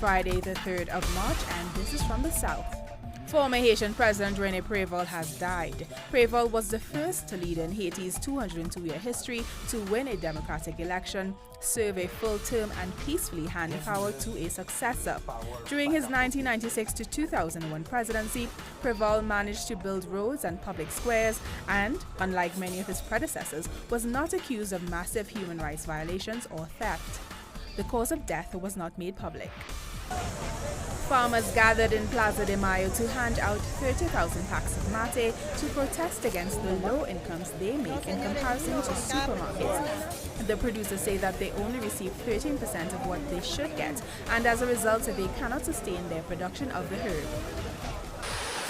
Friday, the 3rd of March, and this is from the South. Former Haitian President René Préval has died. Préval was the first leader in Haiti's 202-year history to win a democratic election, serve a full term, and peacefully hand power to a successor. During his 1996 to 2001 presidency, Préval managed to build roads and public squares and, unlike many of his predecessors, was not accused of massive human rights violations or theft. The cause of death was not made public. Farmers gathered in Plaza de Mayo to hand out 30,000 packs of mate to protest against the low incomes they make in comparison to supermarkets. The producers say that they only receive 13% of what they should get, and as a result, they cannot sustain their production of the herb.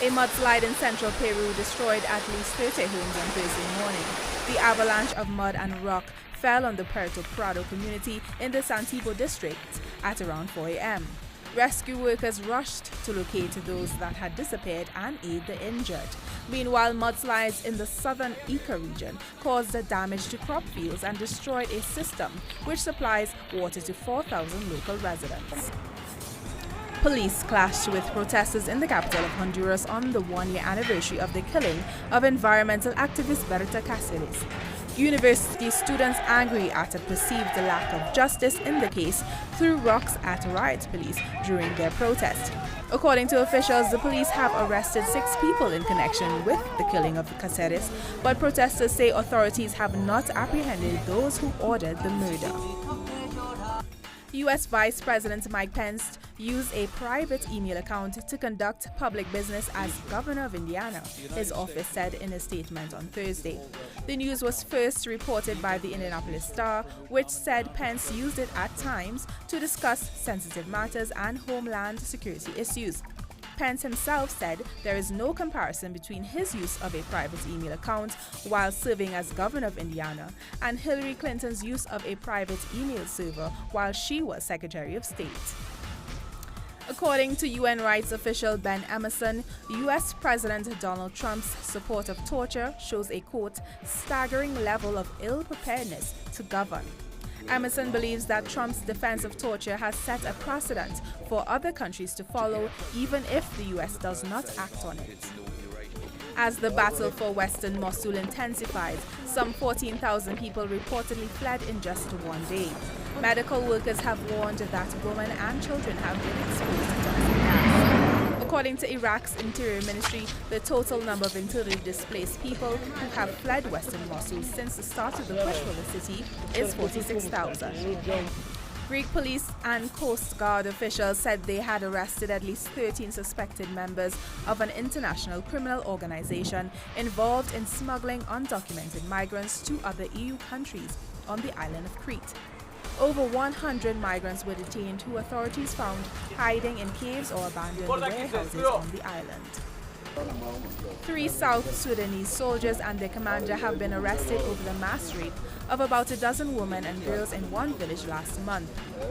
A mudslide in central Peru destroyed at least 30 homes on Thursday morning. The avalanche of mud and rock fell on the Puerto Prado community in the Santiago district at around 4 a.m. Rescue workers rushed to locate those that had disappeared and aid the injured. Meanwhile, mudslides in the southern Ica region caused damage to crop fields and destroyed a system which supplies water to 4,000 local residents. Police clashed with protesters in the capital of Honduras on the one-year anniversary of the killing of environmental activist Berta Cáceres. University students angry at a perceived lack of justice in the case threw rocks at riot police during their protest. According to officials, the police have arrested 6 people in connection with the killing of Cáceres, but protesters say authorities have not apprehended those who ordered the murder. U.S. Vice President Mike Pence used a private email account to conduct public business as governor of Indiana, his office said in a statement on Thursday. The news was first reported by the Indianapolis Star, which said Pence used it at times to discuss sensitive matters and homeland security issues. Pence himself said there is no comparison between his use of a private email account while serving as governor of Indiana and Hillary Clinton's use of a private email server while she was Secretary of State. According to UN rights official Ben Emerson, U.S. President Donald Trump's support of torture shows a, quote, staggering level of ill-preparedness to govern. Emerson believes that Trump's defense of torture has set a precedent for other countries to follow, even if the U.S. does not act on it. As the battle for Western Mosul intensifies, some 14,000 people reportedly fled in just one day. Medical workers have warned that women and children have been exposed to toxic gas. According to Iraq's Interior Ministry, the total number of internally displaced people who have fled Western Mosul since the start of the push for the city is 46,000. Greek police and Coast Guard officials said they had arrested at least 13 suspected members of an international criminal organization involved in smuggling undocumented migrants to other EU countries on the island of Crete. Over 100 migrants were detained who authorities found hiding in caves or abandoned warehouses on the island. 3 South Sudanese soldiers and their commander have been arrested over the mass rape of about a dozen women and girls in one village last month.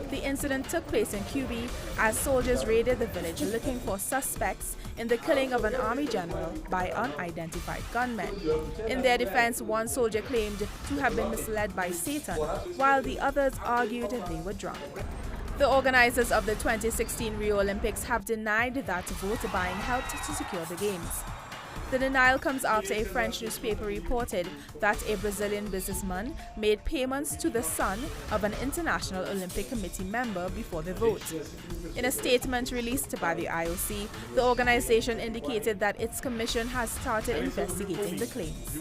The incident took place in Cuba as soldiers raided the village looking for suspects in the killing of an army general by unidentified gunmen. In their defense, one soldier claimed to have been misled by Satan, while the others argued they were drunk. The organizers of the 2016 Rio Olympics have denied that vote buying helped to secure the Games. The denial comes after a French newspaper reported that a Brazilian businessman made payments to the son of an International Olympic Committee member before the vote. In a statement released by the IOC, the organization indicated that its commission has started investigating the claims.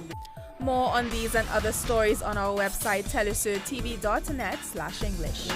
More on these and other stories on our website telesurtv.net/English.